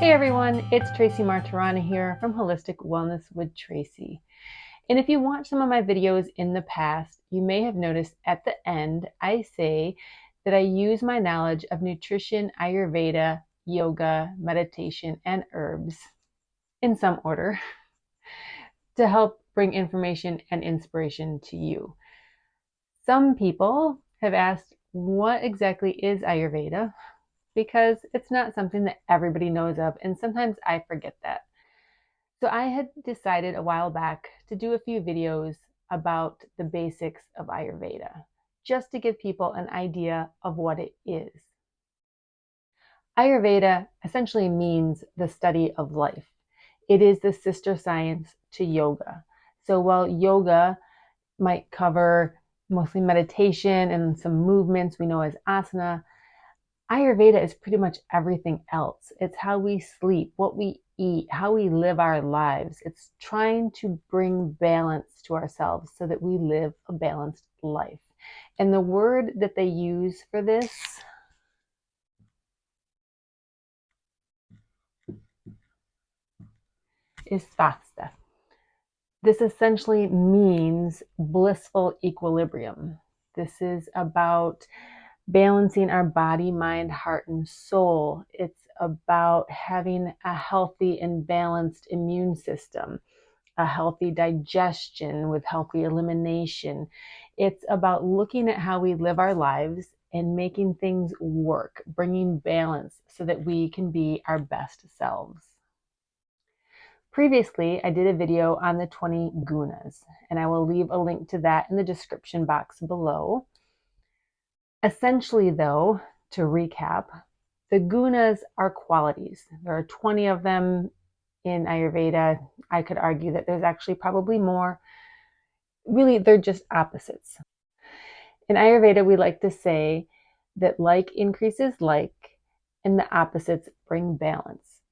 Hey everyone, it's Tracy Martirana here from Holistic Wellness with Tracy. And if you watched some of my videos in the past, you may have noticed at the end I say that I use my knowledge of nutrition, Ayurveda, yoga, meditation, and herbs, in some order, to help bring information and inspiration to you. Some people have asked, what exactly is Ayurveda? Because it's not something that everybody knows of, and sometimes I forget that. So I had decided a while back to do a few videos about the basics of Ayurveda, just to give people an idea of what it is. Ayurveda essentially means the study of life. It is the sister science to yoga. So while yoga might cover mostly meditation and some movements we know as asana, Ayurveda is pretty much everything else. It's how we sleep, what we eat, how we live our lives. It's trying to bring balance to ourselves so that we live a balanced life. And the word that they use for this is Svastha. This essentially means blissful equilibrium. This is about balancing our body, mind, heart, and soul. It's about having a healthy and balanced immune system, a healthy digestion with healthy elimination. It's about looking at how we live our lives and making things work, bringing balance so that we can be our best selves. Previously, I did a video on the 20 gunas, and I will leave a link to that in the description box below. Essentially, though, to recap, the gunas are qualities. There are 20 of them in Ayurveda. I could argue that there's actually probably more. Really, they're just opposites. In Ayurveda, we like to say that like increases like, and the opposites bring balance.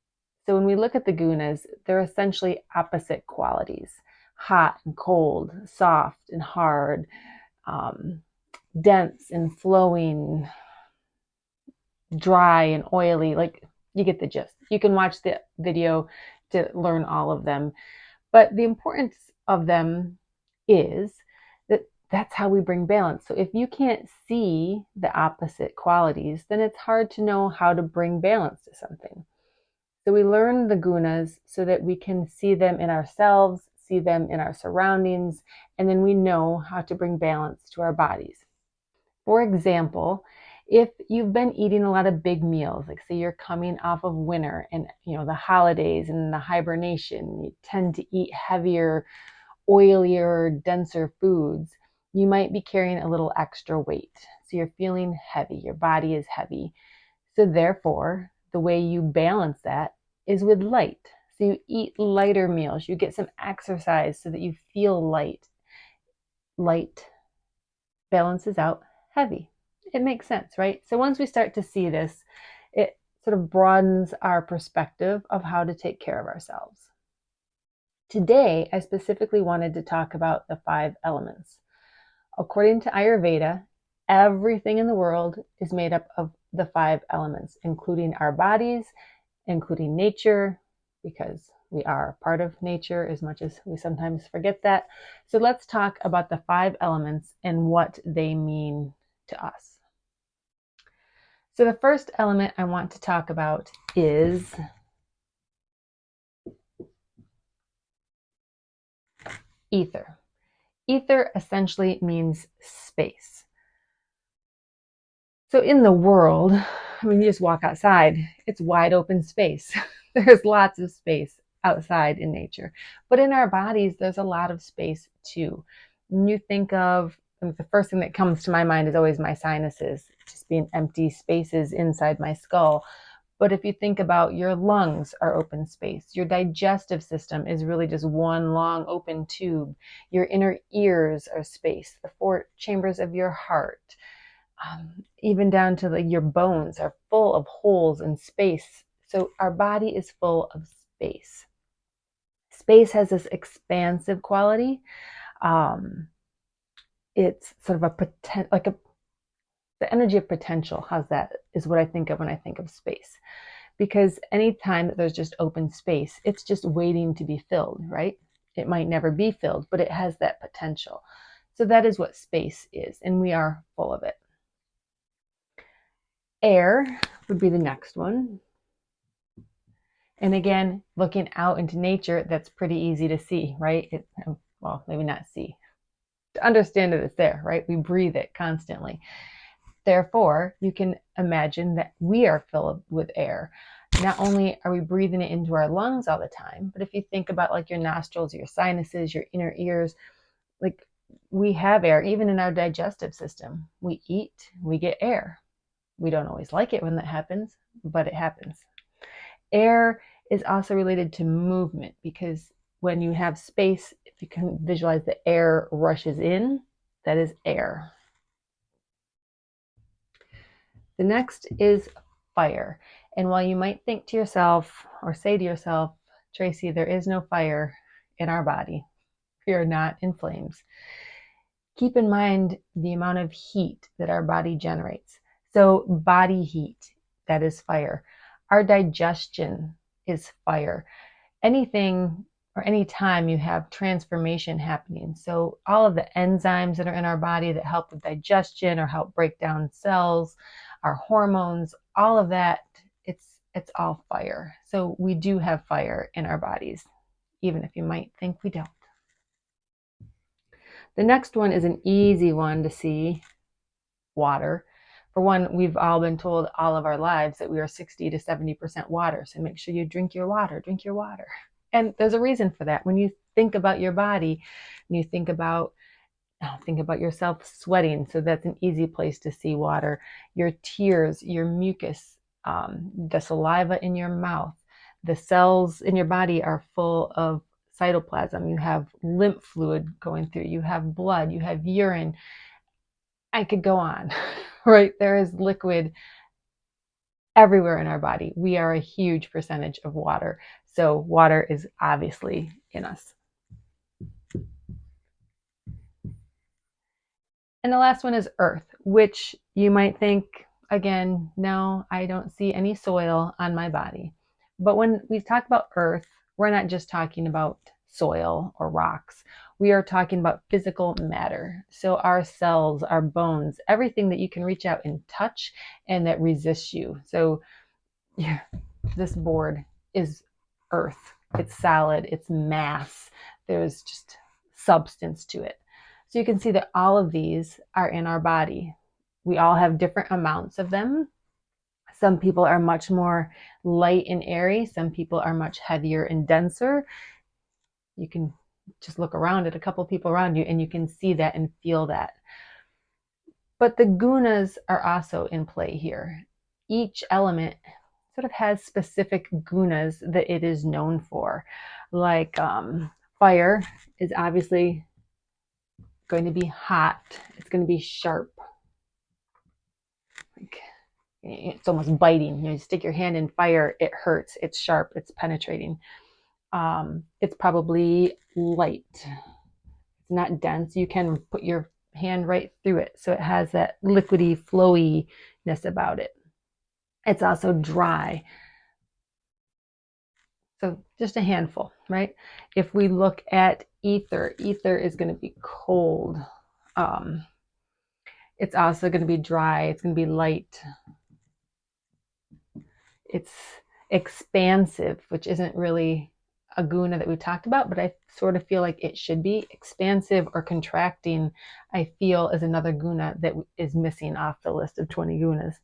So when we look at the gunas, they're essentially opposite qualities: hot and cold, soft and hard, dense and flowing, dry and oily. Like, you get the gist. You can watch the video to learn all of them. But the importance of them is that that's how we bring balance. So if you can't see the opposite qualities, then it's hard to know how to bring balance to something. So we learn the gunas so that we can see them in ourselves, see them in our surroundings, and then we know how to bring balance to our bodies. For example, if you've been eating a lot of big meals, like say you're coming off of winter and the holidays and the hibernation, you tend to eat heavier, oilier, denser foods, you might be carrying a little extra weight. So you're feeling heavy, your body is heavy. So therefore, the way you balance that is with light. So you eat lighter meals, you get some exercise so that you feel light. Light balances out heavy. It makes sense, right? So once we start to see this, it sort of broadens our perspective of how to take care of ourselves. Today, I specifically wanted to talk about the 5 elements. According to Ayurveda, everything in the world is made up of the 5 elements, including our bodies, including nature, because we are part of nature as much as we sometimes forget that. So let's talk about the 5 elements and what they mean to us. So the first element I want to talk about is ether. Ether essentially means space. So in the world, you just walk outside, it's wide open space. There's lots of space outside in nature. But in our bodies, there's a lot of space too. When you think of, the first thing that comes to my mind is always my sinuses, just being empty spaces inside my skull. But if you think about your lungs are open space, your digestive system is really just one long open tube. Your inner ears are space, the 4 chambers of your heart, even down to your bones are full of holes and space. So our body is full of space. Space has this expansive quality. It's sort of the energy of potential. How's that? Is what I think of when I think of space. because anytime that there's just open space, it's just waiting to be filled, right? It might never be filled, but it has that potential. So that is what space is, and we are full of it. Air would be the next one. And again, looking out into nature, that's pretty easy to see, right? Well, maybe not see. To understand that it's there, right? We breathe it constantly. Therefore, you can imagine that we are filled with air. Not only are we breathing it into our lungs all the time, but if you think about like your nostrils, your sinuses, your inner ears, like we have air even in our digestive system. We eat, we get air. We don't always like it when that happens, but it happens. Air is also related to movement, because when you have space, if you can visualize the air rushes in, that is air. The next is fire. And while you might think to yourself or say to yourself, Tracy, there is no fire in our body, we are not in flames, keep in mind the amount of heat that our body generates. So body heat, that is fire. Our digestion is fire. Anything or any time you have transformation happening, so all of the enzymes that are in our body that help with digestion or help break down cells, our hormones, all of that, it's all fire. So we do have fire in our bodies, even if you might think we don't. The next one is an easy one to see, water. For one, we've all been told all of our lives that we are 60 to 70% water. So make sure you drink your water, drink your water. And there's a reason for that. When you think about your body, and you think about yourself sweating, so that's an easy place to see water. Your tears, your mucus, the saliva in your mouth, the cells in your body are full of cytoplasm. You have lymph fluid going through, you have blood, you have urine. I could go on, right? There is liquid everywhere in our body. We are a huge percentage of water. So water is obviously in us. And the last one is earth, which you might think, again, no, I don't see any soil on my body. But when we talk about earth, we're not just talking about soil or rocks. We are talking about physical matter. So our cells, our bones, everything that you can reach out and touch and that resists you. So yeah, this board is earth. It's solid, it's mass. There's just substance to it. So you can see that all of these are in our body. We all have different amounts of them. Some people are much more light and airy. Some people are much heavier and denser. You can just look around at a couple people around you and you can see that and feel that. But the gunas are also in play here. Each element sort of has specific gunas that it is known for. Like fire is obviously going to be hot. It's going to be sharp. Like, it's almost biting. You stick your hand in fire, it hurts. It's sharp. It's penetrating. It's probably light. It's not dense. You can put your hand right through it. So it has that liquidy, flowiness about it. It's also dry. So just a handful, right? If we look at ether, ether is going to be cold. It's also going to be dry. It's going to be light. It's expansive, which isn't really a guna that we talked about, but I sort of feel like it should be. Expansive or contracting, I feel, is another guna that is missing off the list of 20 gunas.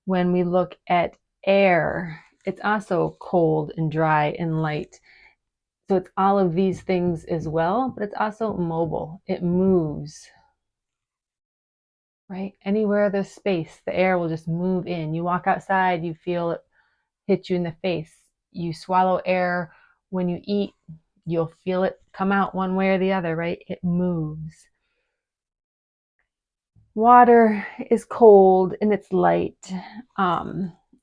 When we look at air, it's also cold and dry and light. So it's all of these things as well, but it's also mobile. It moves, right? Anywhere there's space, the air will just move in. You walk outside, you feel it hit you in the face. You swallow air when you eat, you'll feel it come out one way or the other, right? It moves. Water is cold and it's light.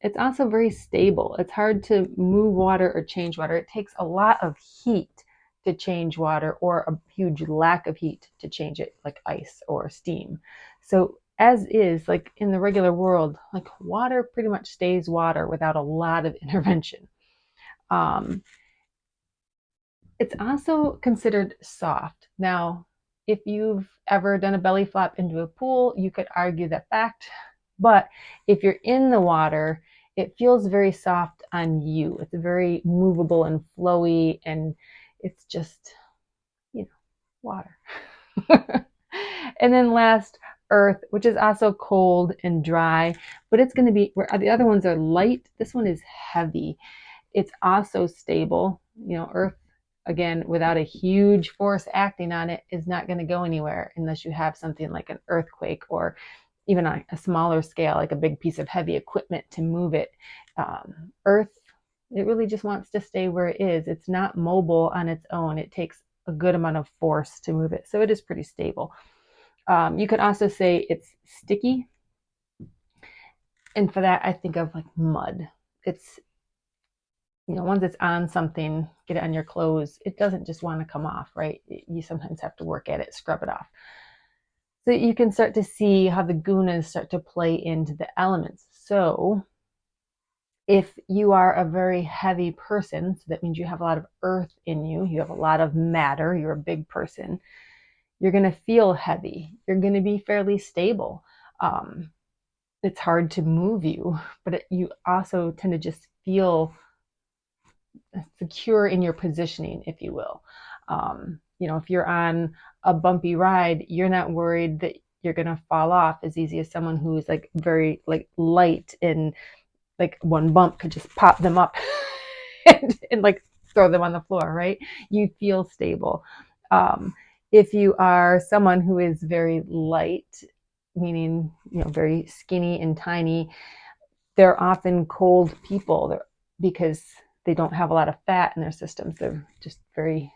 It's also very stable. It's hard to move water or change water. It takes a lot of heat to change water or a huge lack of heat to change it, like ice or steam. So as is, like in the regular world, like water pretty much stays water without a lot of intervention. Um, it's also considered soft. Now, if you've ever done a belly flop into a pool, you could argue that fact. But if you're in the water, it feels very soft on you. It's very movable and flowy, and it's just, you know, water. And then last, earth, which is also cold and dry, but it's going to be where the other ones are light. This one is heavy. It's also stable. You know, earth, again, without a huge force acting on it, is not going to go anywhere unless you have something like an earthquake or even on a smaller scale, like a big piece of heavy equipment to move it. Earth, it really just wants to stay where it is. It's not mobile on its own. It takes a good amount of force to move it. So it is pretty stable. You could also say it's sticky. And for that, I think of like mud. It's, you know, once it's on something, get it on your clothes, it doesn't just want to come off, right? You sometimes have to work at it, scrub it off. So you can start to see how the gunas start to play into the elements. So if you are a very heavy person, so that means you have a lot of earth in you, you have a lot of matter, you're a big person, you're going to feel heavy. You're going to be fairly stable. It's hard to move you, but you also tend to just feel secure in your positioning, if you will. You know, if you're on a bumpy ride, you're not worried that you're going to fall off as easy as someone who's like very like light, and like one bump could just pop them up and like throw them on the floor, right? You feel stable. If you are someone who is very light, meaning, you know, very skinny and tiny, they're often cold people because they don't have a lot of fat in their systems. They're just very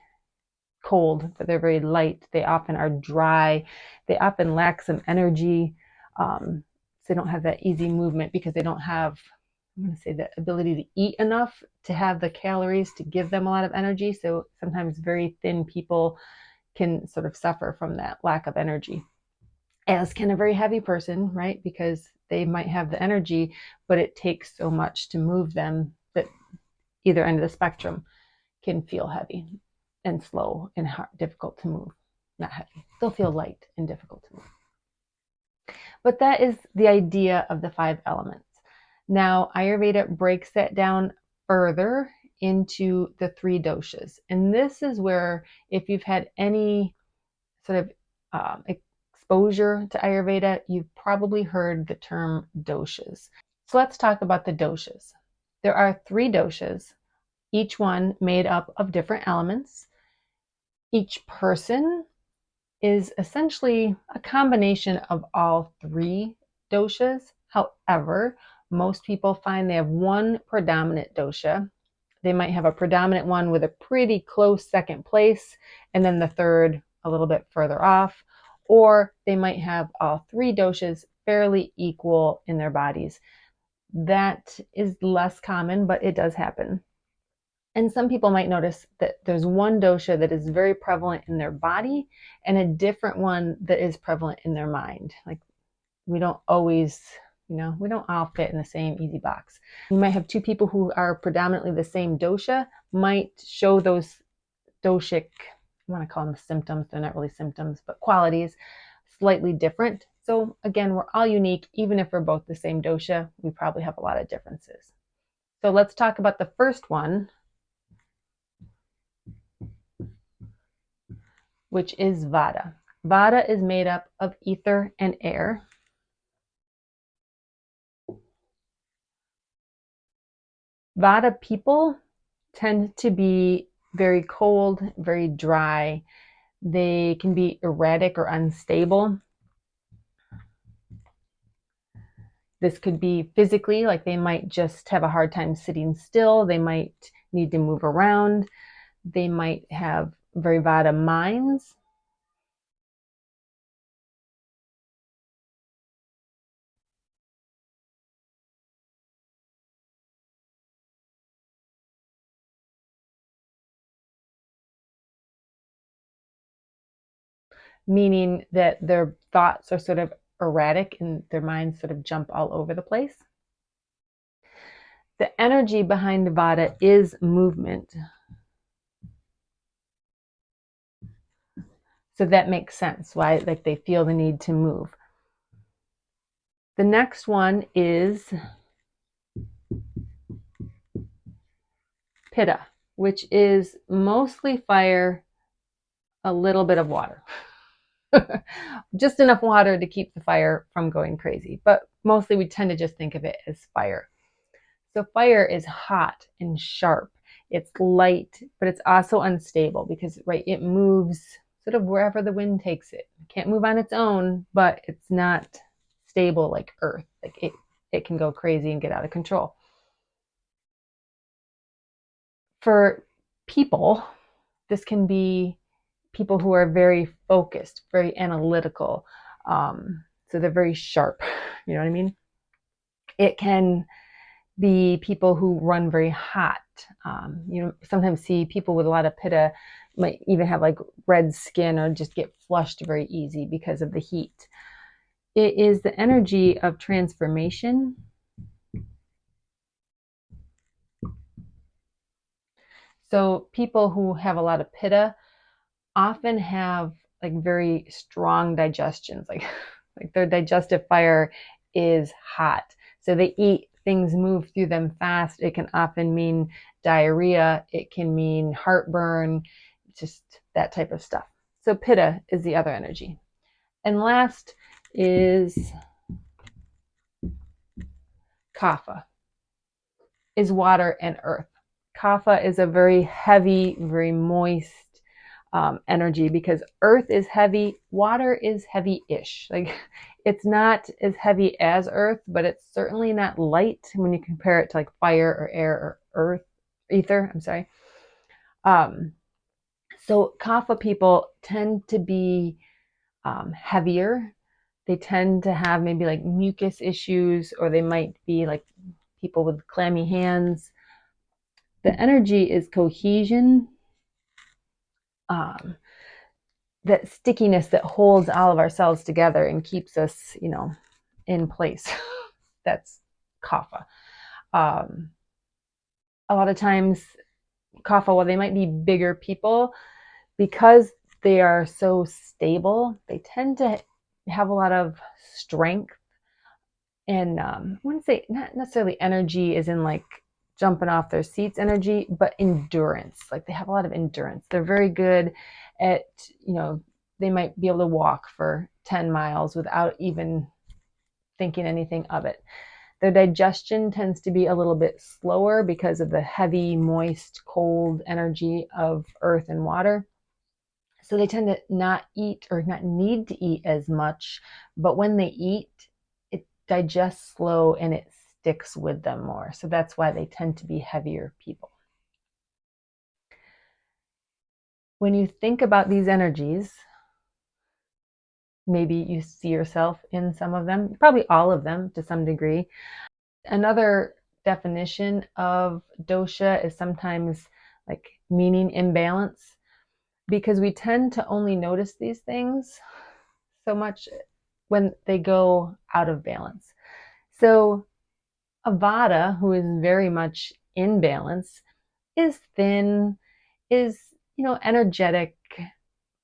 cold, but they're very light. They often are dry. They often lack some energy. So they don't have that easy movement because they don't have, I'm going to say, the ability to eat enough to have the calories to give them a lot of energy. So sometimes very thin people can sort of suffer from that lack of energy, as can a very heavy person, right? Because they might have the energy, but it takes so much to move them that either end of the spectrum can feel heavy and slow and hard, difficult to move. Not heavy, they'll feel light and difficult to move. But that is the idea of the 5 elements. Now, Ayurveda breaks that down further into the 3 doshas. And this is where, if you've had any sort of exposure to Ayurveda, you've probably heard the term doshas. So let's talk about the doshas. There are 3 doshas, each one made up of different elements. Each person is essentially a combination of all 3 doshas. However, most people find they have one predominant dosha. They might have a predominant one with a pretty close second place, and then the third a little bit further off. Or they might have all 3 doshas fairly equal in their bodies. That is less common, but it does happen. And some people might notice that there's one dosha that is very prevalent in their body and a different one that is prevalent in their mind. Like, we don't always, you know, we don't all fit in the same easy box. You might have 2 people who are predominantly the same dosha, might show those doshic, I want to call them symptoms, they're not really symptoms, but qualities, slightly different. So again, we're all unique. Even if we're both the same dosha, we probably have a lot of differences. So let's talk about the first one, which is Vata. Vata is made up of ether and air. Vata people tend to be very cold, very dry. They can be erratic or unstable. This could be physically, like they might just have a hard time sitting still. They might need to move around. They might have very Vata minds. Meaning that their thoughts are sort of erratic and their minds sort of jump all over the place. The energy behind Vata is movement. So that makes sense why like they feel the need to move. The next one is Pitta, which is mostly fire, a little bit of water. Just enough water to keep the fire from going crazy. But mostly we tend to just think of it as fire. So fire is hot and sharp. It's light, but it's also unstable because, right, it moves sort of wherever the wind takes it. It can't move on its own, but it's not stable like earth. Like it can go crazy and get out of control. For people, this can be people who are very focused, very analytical. So they're very sharp. You know what I mean? It can be people who run very hot. You sometimes see people with a lot of pitta might even have like red skin or just get flushed very easy because of the heat. It is the energy of transformation. So people who have a lot of pitta often have like very strong digestions, like their digestive fire is hot. So they eat, things move through them fast. It can often mean diarrhea, it can mean heartburn, just that type of stuff. So pitta is the other energy. And last is kapha, is water and earth. Kapha is a very heavy, very moist energy because earth is heavy, water is heavy-ish. Like it's not as heavy as earth, but it's certainly not light when you compare it to like fire or air or ether. I'm sorry. So kapha people tend to be heavier. They tend to have maybe like mucus issues, or they might be like people with clammy hands. The energy is cohesion. That stickiness that holds all of our cells together and keeps us, in place. That's kapha. A lot of times, kapha, while they might be bigger people, because they are so stable, they tend to have a lot of strength. And I wouldn't say not necessarily energy as in like jumping off their seats energy, but endurance. Like they have a lot of endurance. They're very good at, they might be able to walk for 10 miles without even thinking anything of it. Their digestion tends to be a little bit slower because of the heavy, moist, cold energy of earth and water. So they tend to not eat or not need to eat as much, but when they eat, it digests slow and it sticks with them more. So that's why they tend to be heavier people. When you think about these energies, maybe you see yourself in some of them, probably all of them to some degree. Another definition of dosha is sometimes like meaning imbalance, because we tend to only notice these things so much when they go out of balance. So a vata who is very much in balance is thin, is, energetic,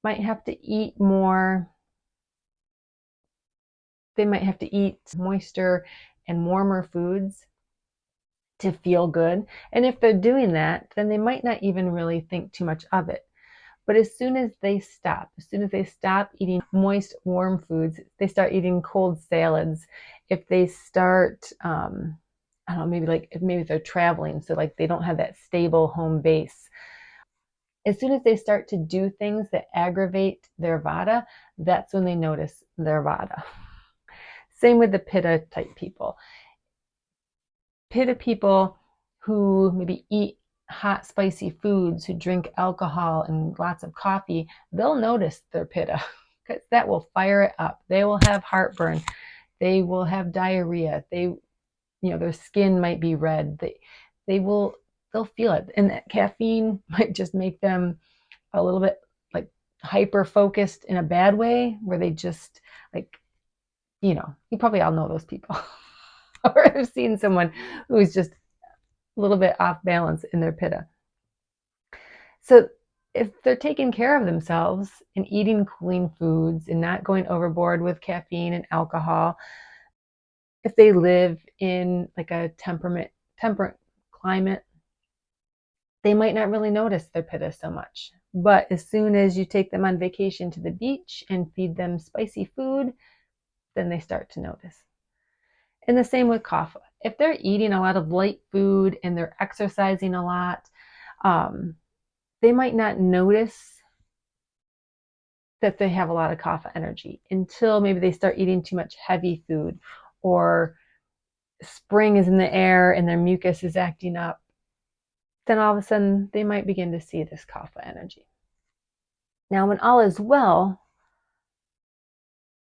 might have to eat more. They might have to eat moister and warmer foods to feel good. And if they're doing that, then they might not even really think too much of it. But as soon as they stop eating moist, warm foods, they start eating cold salads, if they start, I don't know, maybe they're traveling, so like they don't have that stable home base. As soon as they start to do things that aggravate their vata, that's when they notice their vata. Same with the pitta type people. Pitta people who maybe eat hot, spicy foods, who drink alcohol and lots of coffee, they'll notice their pitta because that will fire it up. They will have heartburn. They will have diarrhea. Their skin might be red. They'll feel it. And that caffeine might just make them a little bit like hyper focused in a bad way, where they just like You probably all know those people or have seen someone who's just a little bit off balance in their pitta. So if they're taking care of themselves and eating clean foods and not going overboard with caffeine and alcohol, if they live in like a temperate climate, they might not really notice their pitta so much. But as soon as you take them on vacation to the beach and feed them spicy food, then they start to notice. And the same with kapha. If they're eating a lot of light food and they're exercising a lot, they might not notice that they have a lot of kapha energy until maybe they start eating too much heavy food, or spring is in the air and their mucus is acting up. Then all of a sudden they might begin to see this kapha energy. Now, when all is well,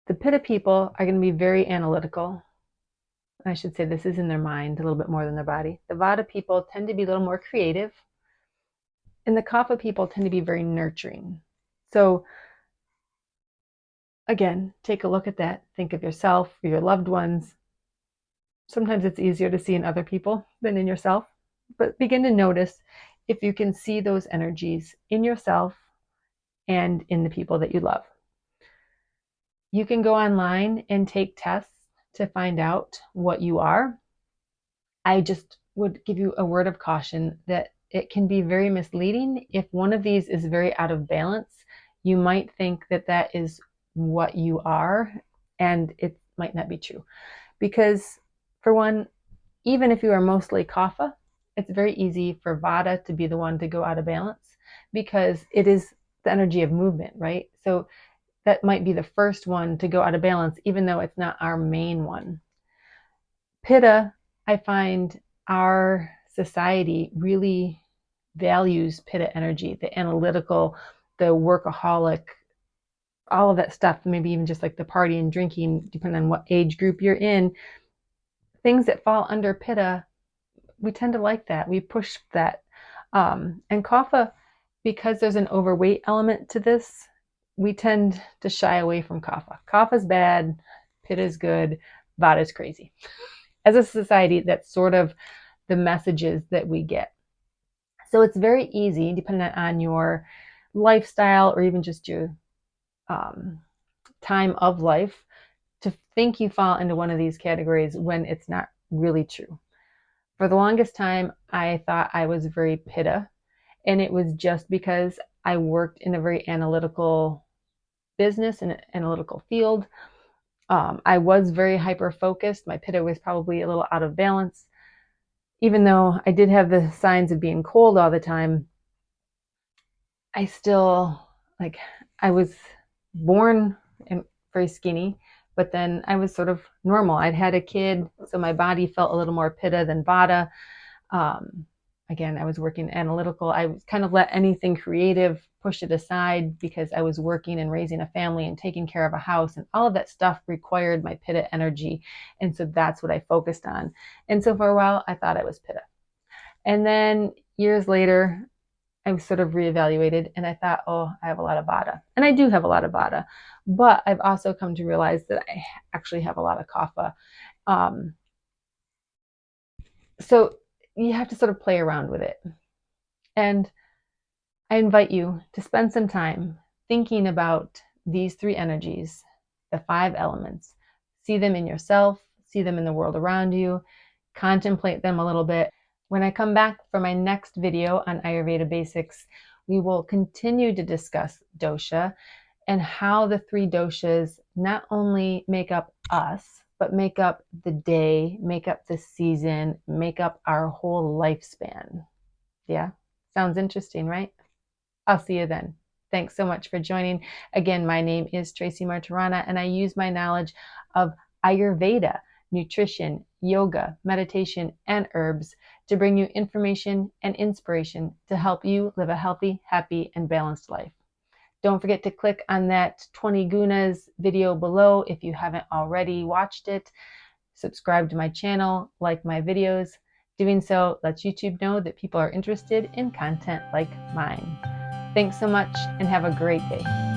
the pitta people are going to be very analytical. I should say this is in their mind a little bit more than their body. The vata people tend to be a little more creative, and the kapha people tend to be very nurturing. So again, take a look at that. Think of yourself or your loved ones. Sometimes it's easier to see in other people than in yourself, but begin to notice if you can see those energies in yourself and in the people that you love. You can go online and take tests to find out what you are. I just would give you a word of caution that it can be very misleading. If one of these is very out of balance, you might think that that is what you are, and it might not be true. Because for one, even if you are mostly kapha, it's very easy for vata to be the one to go out of balance, because it is the energy of movement, right? So that might be the first one to go out of balance, even though it's not our main one. Pitta, I find our society really values pitta energy, the analytical, the workaholic, all of that stuff, maybe even just like the party and drinking, depending on what age group you're in. Things that fall under pitta, we tend to like that. We push that. And kapha, because there's an overweight element to this, we tend to shy away from kapha. Kapha's bad, pitta's good, vata's crazy. As a society, that's sort of the messages that we get. So it's very easy, depending on your lifestyle or even just your time of life, to think you fall into one of these categories when it's not really true. For the longest time, I thought I was very pitta, and it was just because I worked in a very analytical business and analytical field. I was very hyper-focused. My pitta was probably a little out of balance. Even though I did have the signs of being cold all the time, I still, I was born very skinny, but then I was sort of normal. I'd had a kid, so my body felt a little more pitta than vata. Again, I was working analytical. I was kind of let anything creative push it aside because I was working and raising a family and taking care of a house, and all of that stuff required my pitta energy. And so that's what I focused on. And so for a while, I thought I was pitta. And then years later, I was sort of reevaluated, and I thought, oh, I have a lot of vata. And I do have a lot of vata, but I've also come to realize that I actually have a lot of kapha. So you have to sort of play around with it. And I invite you to spend some time thinking about these three energies, the 5 elements. See them in yourself, see them in the world around you, contemplate them a little bit. When I come back for my next video on Ayurveda basics, we will continue to discuss dosha and how the 3 doshas not only make up us, but make up the day, make up the season, make up our whole lifespan. Yeah, sounds interesting, right? I'll see you then. Thanks so much for joining. Again, my name is Tracy Martirana, and I use my knowledge of Ayurveda, nutrition, yoga, meditation, and herbs to bring you information and inspiration to help you live a healthy, happy, and balanced life. Don't forget to click on that 20 gunas video below if you haven't already watched it. Subscribe to my channel, like my videos. Doing so lets YouTube know that people are interested in content like mine. Thanks so much and have a great day.